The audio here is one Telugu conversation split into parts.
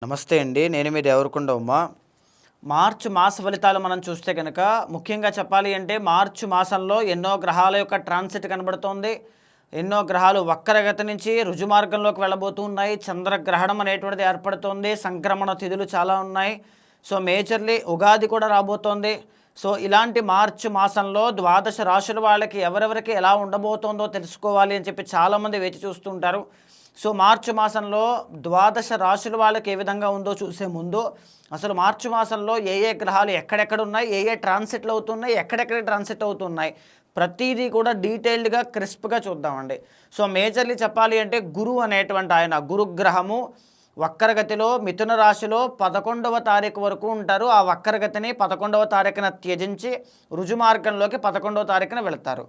నమస్తే అండి. నేను మీ దేవరకొండ ఉమా. మార్చి మాస ఫలితాలు మనం చూస్తే కనుక ముఖ్యంగా చెప్పాలి అంటే మార్చి మాసంలో ఎన్నో గ్రహాల యొక్క ట్రాన్సిట్ కనబడుతోంది. ఎన్నో గ్రహాలు వక్రగతి నుంచి రుజుమార్గంలోకి వెళ్ళబోతూ ఉన్నాయి. చంద్రగ్రహణం అనేటువంటిది ఏర్పడుతోంది. సంక్రమణ తిథులు చాలా ఉన్నాయి. సో మేజర్లీ ఉగాది కూడా రాబోతోంది. సో ఇలాంటి మార్చి మాసంలో ద్వాదశ రాశుల వాళ్ళకి ఎవరెవరికి ఎలా ఉండబోతోందో తెలుసుకోవాలి అని చెప్పి చాలామంది వేచి చూస్తూ ఉంటారు. సో మార్చి మాసంలో ద్వాదశ రాశుల వాళ్ళకి ఏ విధంగా ఉందో చూసే ముందు అసలు మార్చి మాసంలో ఏ ఏ గ్రహాలు ఎక్కడెక్కడ ఉన్నాయి, ఏ ఏ ట్రాన్సిట్లు అవుతున్నాయి, ఎక్కడెక్కడ ట్రాన్సిట్ అవుతున్నాయి, ప్రతిదీ కూడా డీటెయిల్డ్గా క్రిస్ప్గా చూద్దామండి. సో మేజర్లీ చెప్పాలి అంటే గురువు అనేటువంటి ఆయన గురుగ్రహము వక్రగతిలో మిథున రాశిలో 11వ తారీఖు వరకు ఉంటారు. ఆ వక్రగతిని 11వ తారీఖున త్యజించి రుజుమార్గంలోకి 11వ తారీఖున వెళతారు.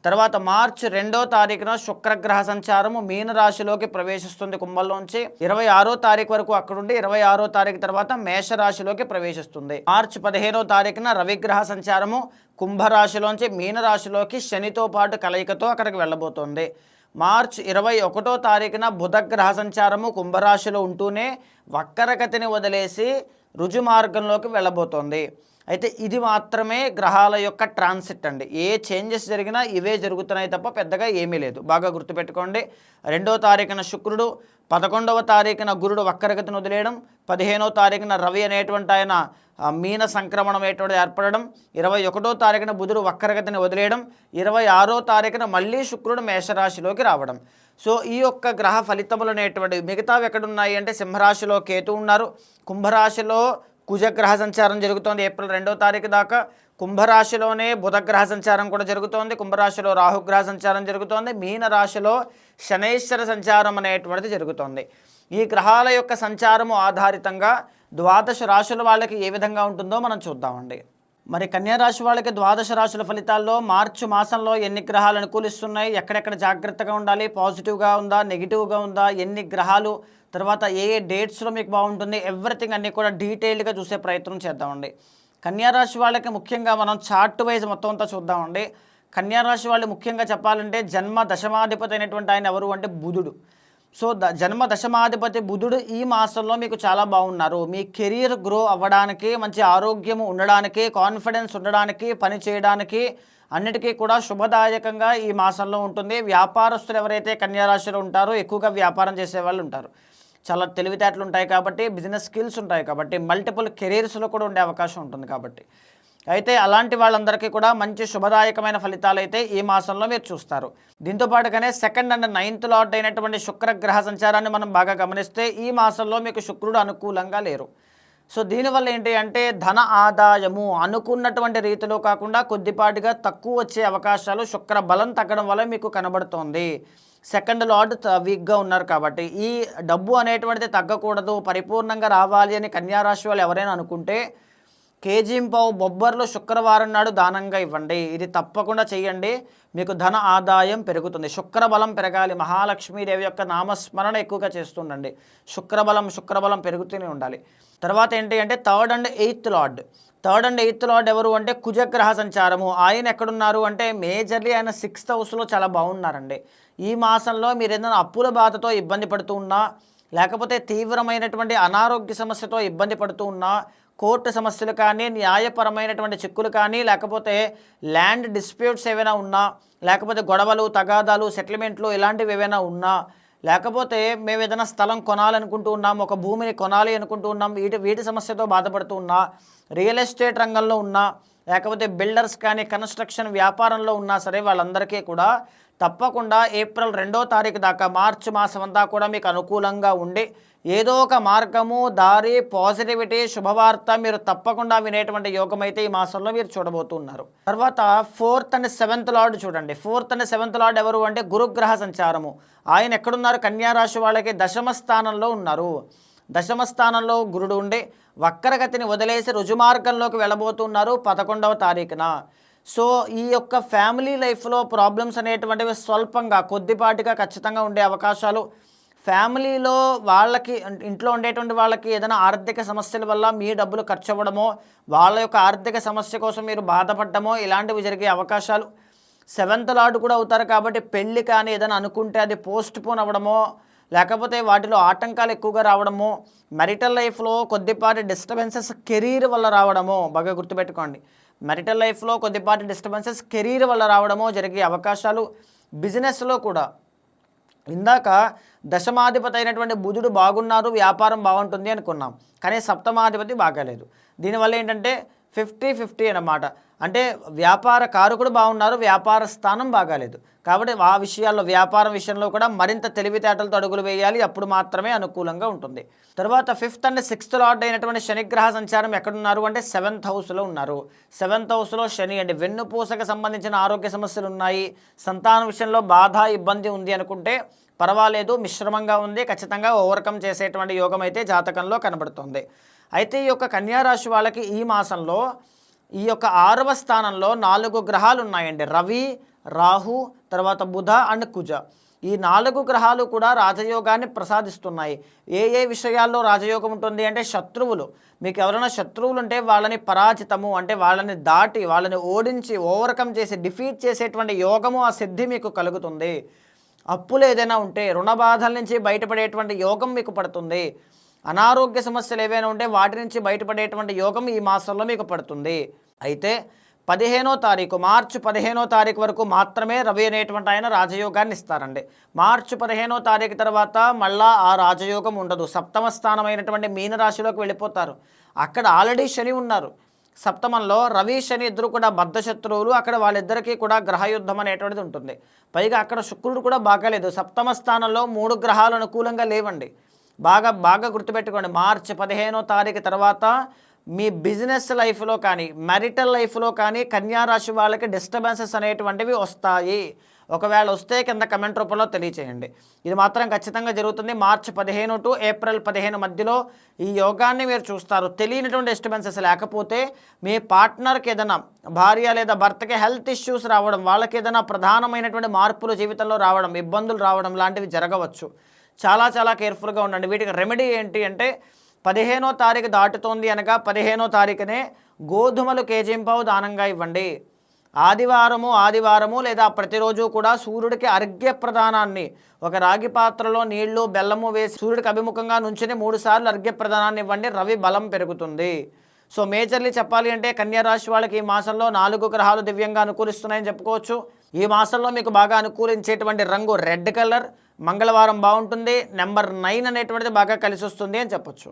తర్వాత మార్చి 2వ తారీఖున శుక్రగ్రహ సంచారము మీనరాశిలోకి ప్రవేశిస్తుంది. కుంభంలోంచి 26వ తారీఖు వరకు అక్కడుండి 26వ తారీఖు తర్వాత మేషరాశిలోకి ప్రవేశిస్తుంది. మార్చి 15వ తారీఖున రవిగ్రహ సంచారము కుంభరాశిలోంచి మీనరాశిలోకి శనితో పాటు కలయికతో అక్కడికి వెళ్ళబోతోంది. మార్చి 21వ తారీఖున బుధగ్రహ సంచారము కుంభరాశిలో ఉంటూనే వక్రగతిని వదిలేసి రుజుమార్గంలోకి వెళ్ళబోతోంది. అయితే ఇది మాత్రమే గ్రహాల యొక్క ట్రాన్సిట్ అండి. ఏ చేంజెస్ జరిగినా ఇవే జరుగుతున్నాయి తప్ప పెద్దగా ఏమీ లేదు. బాగా గుర్తుపెట్టుకోండి. 2వ తారీఖున శుక్రుడు, 11వ తారీఖున గురుడు వక్రగతిని వదిలేయడం, 15వ తారీఖున రవి అనేటువంటి ఆయన మీన సంక్రమణం అనేటువంటిది ఏర్పడడం, 21వ తారీఖున బుధుడు వక్రగతిని వదిలేయడం, 26వ తారీఖున మళ్ళీ శుక్రుడు మేషరాశిలోకి రావడం. సో ఈ యొక్క గ్రహ ఫలితములు అనేటువంటివి మిగతావి ఎక్కడున్నాయి అంటే సింహరాశిలో కేతు ఉన్నారు, కుంభరాశిలో కుజగ్రహ సంచారం జరుగుతోంది ఏప్రిల్ 2వ తారీఖు దాకా. కుంభరాశిలోనే బుధగ్రహ సంచారం కూడా జరుగుతోంది. కుంభరాశిలో రాహుగ్రహ సంచారం జరుగుతోంది. మీనరాశిలో శనైశ్వర సంచారం అనేటువంటిది జరుగుతోంది. ఈ గ్రహాల యొక్క సంచారము ఆధారితంగా ద్వాదశ రాశుల వాళ్ళకి ఏ విధంగా ఉంటుందో మనం చూద్దామండి. మరి కన్యారాశి వాళ్ళకి ద్వాదశ రాశుల ఫలితాల్లో మార్చి మాసంలో ఎన్ని గ్రహాలు అనుకూలిస్తున్నాయి, ఎక్కడెక్కడ జాగ్రత్తగా ఉండాలి, పాజిటివ్గా ఉందా, నెగిటివ్గా ఉందా, ఎన్ని గ్రహాలు, తర్వాత ఏ ఏ డేట్స్లో మీకు బాగుంటుంది, ఎవ్రీథింగ్ అన్నీ కూడా డీటెయిల్డ్గా చూసే ప్రయత్నం చేద్దామండి. కన్యారాశి వాళ్ళకి ముఖ్యంగా మనం చార్ట్ వైజ్ మొత్తం అంతా చూద్దామండి. కన్యారాశి వాళ్ళు ముఖ్యంగా చెప్పాలంటే జన్మ దశమాధిపతి అయినటువంటి ఆయన ఎవరు అంటే బుధుడు. సో జన్మ దశమాధిపతి బుధుడు ఈ మాసంలో మీకు చాలా బాగున్నారు. మీ కెరీర్ గ్రో అవ్వడానికి, మంచి ఆరోగ్యం ఉండడానికి, కాన్ఫిడెన్స్ ఉండడానికి, పని చేయడానికి అన్నిటికీ కూడా శుభదాయకంగా ఈ మాసంలో ఉంటుంది. వ్యాపారస్తులు ఎవరైతే కన్యారాశిలో ఉంటారో ఎక్కువగా వ్యాపారం చేసే వాళ్ళు ఉంటారు. చాలా తెలివితేటలు ఉంటాయి కాబట్టి, బిజినెస్ స్కిల్స్ ఉంటాయి కాబట్టి, మల్టిపుల్ కెరీర్స్లో కూడా ఉండే అవకాశం ఉంటుంది కాబట్టి, అయితే అలాంటి వాళ్ళందరికీ కూడా మంచి శుభదాయకమైన ఫలితాలు అయితే ఈ మాసంలో మీరు చూస్తారు. దీంతో పాటుగానే 2nd అండ్ 9th లార్డ్ అయినటువంటి శుక్రగ్రహ సంచారాన్ని మనం బాగా గమనిస్తే ఈ మాసంలో మీకు శుక్రుడు అనుకూలంగా లేరు. సో దీనివల్ల ఏంటి అంటే ధన ఆదాయము అనుకున్నటువంటి రీతిలో కాకుండా కొద్దిపాటిగా తక్కువ వచ్చే అవకాశాలు శుక్ర బలం తగ్గడం వల్ల మీకు కనబడుతోంది. 2nd లార్డ్ వీక్గా ఉన్నారు కాబట్టి ఈ డబ్బు అనేటువంటిది తగ్గకూడదు, పరిపూర్ణంగా రావాలి అని కన్యారాశి వాళ్ళు ఎవరైనా అనుకుంటే కేజీంపావు బొబ్బర్లు శుక్రవారం నాడు దానంగా ఇవ్వండి. ఇది తప్పకుండా చేయండి, మీకు ధన ఆదాయం పెరుగుతుంది. శుక్రబలం పెరగాలి. మహాలక్ష్మీదేవి యొక్క నామస్మరణ ఎక్కువగా చేస్తుండండి. శుక్రబలం పెరుగుతూనే ఉండాలి. తర్వాత ఏంటి అంటే 3rd and 8th lord. 3rd and 8th lord ఎవరు అంటే కుజగ్రహ సంచారము. ఆయన ఎక్కడున్నారు అంటే మేజర్లీ ఆయన 6th హౌస్లో చాలా బాగున్నారండి. ఈ మాసంలో మీరు ఏదైనా అప్పుల బాధతో ఇబ్బంది పడుతూ ఉన్నా, లేకపోతే తీవ్రమైనటువంటి అనారోగ్య సమస్యతో ఇబ్బంది పడుతూ ఉన్నా, కోర్టు సమస్యలు కానీ, న్యాయపరమైనటువంటి చిక్కులు కానీ, లేకపోతే ల్యాండ్ డిస్ప్యూట్స్ ఏవైనా ఉన్నా, లేకపోతే గొడవలు, తగాదాలు, సెటిల్మెంట్లు ఇలాంటివి ఏవైనా ఉన్నా, లేకపోతే మేము ఏదైనా స్థలం కొనాలనుకుంటూ ఉన్నాం, ఒక భూమిని కొనాలి అనుకుంటూ ఉన్నాం, వీటి సమస్యతో బాధపడుతూ ఉన్నా, రియల్ ఎస్టేట్ రంగంలో ఉన్నా, లేకపోతే బిల్డర్స్ కానీ కన్స్ట్రక్షన్ వ్యాపారంలో ఉన్నా సరే వాళ్ళందరికీ కూడా తప్పకుండా ఏప్రిల్ 2వ తారీఖు దాకా మార్చి మాసం అంతా కూడా మీకు అనుకూలంగా ఉండి ఏదో ఒక మార్గము, దారి, పాజిటివిటీ, శుభవార్త మీరు తప్పకుండా వినేటువంటి యోగం అయితే ఈ మాసంలో మీరు చూడబోతున్నారు. తర్వాత 4th అండ్ 7th లార్డ్ చూడండి. 4th అండ్ 7th లార్డ్ ఎవరు అంటే గురుగ్రహ సంచారము. ఆయన ఎక్కడున్నారు? కన్యారాశి వాళ్ళకి దశమ స్థానంలో ఉన్నారు. దశమ స్థానంలో గురుడు ఉండి వక్రగతిని వదిలేసి రుజుమార్గంలోకి వెళ్ళబోతున్నారు 11వ తారీఖున. సో ఈ యొక్క ఫ్యామిలీ లైఫ్లో ప్రాబ్లమ్స్ అనేటువంటివి స్వల్పంగా కొద్దిపాటిగా ఖచ్చితంగా ఉండే అవకాశాలు, ఫ్యామిలీలో వాళ్ళకి ఇంట్లో ఉండేటువంటి వాళ్ళకి ఏదైనా ఆర్థిక సమస్యల వల్ల మీ డబ్బులు ఖర్చు అవ్వడమో, వాళ్ళ యొక్క ఆర్థిక సమస్య కోసం మీరు బాధపడటమో ఇలాంటివి జరిగే అవకాశాలు. 7th లార్డ్ కూడా అవుతారు కాబట్టి పెళ్ళి కానీ ఏదైనా అనుకుంటే అది పోస్ట్ పోన్ అవ్వడమో, లేకపోతే వాటిలో ఆటంకాలు ఎక్కువగా రావడము, మెరిటల్ లైఫ్లో కొద్దిపాటి డిస్టర్బెన్సెస్ కెరీర్ వల్ల రావడము, బాగా గుర్తుపెట్టుకోండి. మెరిటల్ లైఫ్లో కొద్దిపాటి డిస్టర్బెన్సెస్ కెరీర్ వల్ల రావడము జరిగే అవకాశాలు. బిజినెస్లో కూడా ఇందాక దశమాధిపతి అయినటువంటి బుధుడు బాగున్నారు, వ్యాపారం బాగుంటుంది అనుకున్నాం, కానీ సప్తమాధిపతి బాగాలేదు. దీనివల్ల ఏంటంటే 50-50 అన్నమాట. అంటే వ్యాపార కారకుడు బాగున్నారు, వ్యాపార స్థానం బాగాలేదు. కాబట్టి ఆ విషయాల్లో, వ్యాపారం విషయంలో కూడా మరింత తెలివితేటలతో అడుగులు వేయాలి, అప్పుడు మాత్రమే అనుకూలంగా ఉంటుంది. తర్వాత 5th అండ్ 6th లార్డ్ అయినటువంటి శనిగ్రహ సంచారం ఎక్కడున్నారు అంటే 7th హౌస్లో ఉన్నారు. 7th హౌస్లో శని అండి. వెన్నుపూసకు సంబంధించిన ఆరోగ్య సమస్యలు ఉన్నాయి, సంతాన విషయంలో బాధ ఇబ్బంది ఉంది అనుకుంటే పర్వాలేదు, మిశ్రమంగా ఉంది, ఖచ్చితంగా ఓవర్కమ్ చేసేటువంటి యోగం అయితే జాతకంలో కనబడుతుంది. అయితే ఈ యొక్క కన్యారాశి వాళ్ళకి ఈ మాసంలో ఈ యొక్క 6వ స్థానంలో 4 గ్రహాలు ఉన్నాయండి. రవి, రాహు, తర్వాత బుధ అండ్ కుజ. ఈ 4 గ్రహాలు కూడా రాజయోగాన్ని ప్రసాదిస్తున్నాయి. ఏ విషయాల్లో రాజయోగం ఉంటుంది అంటే శత్రువులు, మీకు ఎవరైనా శత్రువులు ఉంటే వాళ్ళని పరాజితము అంటే వాళ్ళని దాటి, వాళ్ళని ఓడించి, ఓవర్కమ్ చేసి డిఫీట్ చేసేటువంటి యోగము, ఆ సిద్ధి మీకు కలుగుతుంది. అప్పులు ఏదైనా ఉంటే రుణ బాధల నుంచి బయటపడేటువంటి యోగం మీకు పడుతుంది. అనారోగ్య సమస్యలు ఏవైనా ఉంటే వాటి నుంచి బయటపడేటువంటి యోగం ఈ మాసంలో మీకు పడుతుంది. అయితే 15వ తారీఖు, మార్చి 15వ తారీఖు వరకు మాత్రమే రవి అనేటువంటి ఆయన రాజయోగాన్ని ఇస్తారండి. మార్చి 15వ తారీఖు తర్వాత మళ్ళా ఆ రాజయోగం ఉండదు. సప్తమ స్థానమైనటువంటి మీనరాశిలోకి వెళ్ళిపోతారు. అక్కడ ఆల్రెడీ శని ఉన్నారు. సప్తమంలో రవి శని ఇద్దరు కూడా బద్ధశత్రువులు. అక్కడ వాళ్ళిద్దరికీ కూడా గ్రహయుద్ధం అనేటువంటిది ఉంటుంది. పైగా అక్కడ శుక్రుడు కూడా బాగాలేదు. సప్తమ స్థానంలో 3 గ్రహాలు అనుకూలంగా లేవండి. బాగా గుర్తుపెట్టుకోండి. మార్చి 15వ తారీఖు తర్వాత మీ బిజినెస్ లైఫ్లో కానీ, మెరిటల్ లైఫ్లో కానీ కన్యారాశి వాళ్ళకి డిస్టర్బెన్సెస్ అనేటువంటివి వస్తాయి. ఒకవేళ వస్తే కింద కమెంట్ రూపంలో తెలియచేయండి. ఇది మాత్రం ఖచ్చితంగా జరుగుతుంది. మార్చి 15 టు ఏప్రిల్ 15 మధ్యలో ఈ యోగాన్ని మీరు చూస్తారు. తెలియనటువంటి డిస్టర్బెన్సెస్ లేకపోతే మీ పార్ట్నర్కి ఏదైనా, భార్య లేదా భర్తకి హెల్త్ ఇష్యూస్ రావడం, వాళ్ళకి ఏదైనా ప్రధానమైనటువంటి మార్పులు జీవితంలో రావడం, ఇబ్బందులు రావడం లాంటివి జరగవచ్చు. చాలా కేర్ఫుల్గా ఉండండి. వీటికి రెమెడీ ఏంటి అంటే 15వ తారీఖు దాటుతోంది అనగా 15వ తారీఖునే గోధుమలు కేజీంపావు దానంగా ఇవ్వండి. ఆదివారము లేదా ప్రతిరోజు కూడా సూర్యుడికి అర్ఘ్య ప్రదానాన్ని ఒక రాగి పాత్రలో నీళ్లు బెల్లము వేసి సూర్యుడికి అభిముఖంగా నుంచుని 3 సార్లు అర్ఘ్య ప్రదానాన్ని ఇవ్వండి. రవి బలం పెరుగుతుంది. సో మేజర్లీ చెప్పాలి అంటే కన్యారాశి వాళ్ళకి ఈ మాసంలో 4 గ్రహాలు దివ్యంగా అనుకూలిస్తున్నాయని చెప్పుకోవచ్చు. ఈ మాసంలో మీకు బాగా అనుకూలించేటువంటి రంగు రెడ్ కలర్. మంగళవారం బాగుంటుంది. నెంబర్ 9 అనేటువంటిది బాగా కలిసి వస్తుంది అని చెప్పొచ్చు.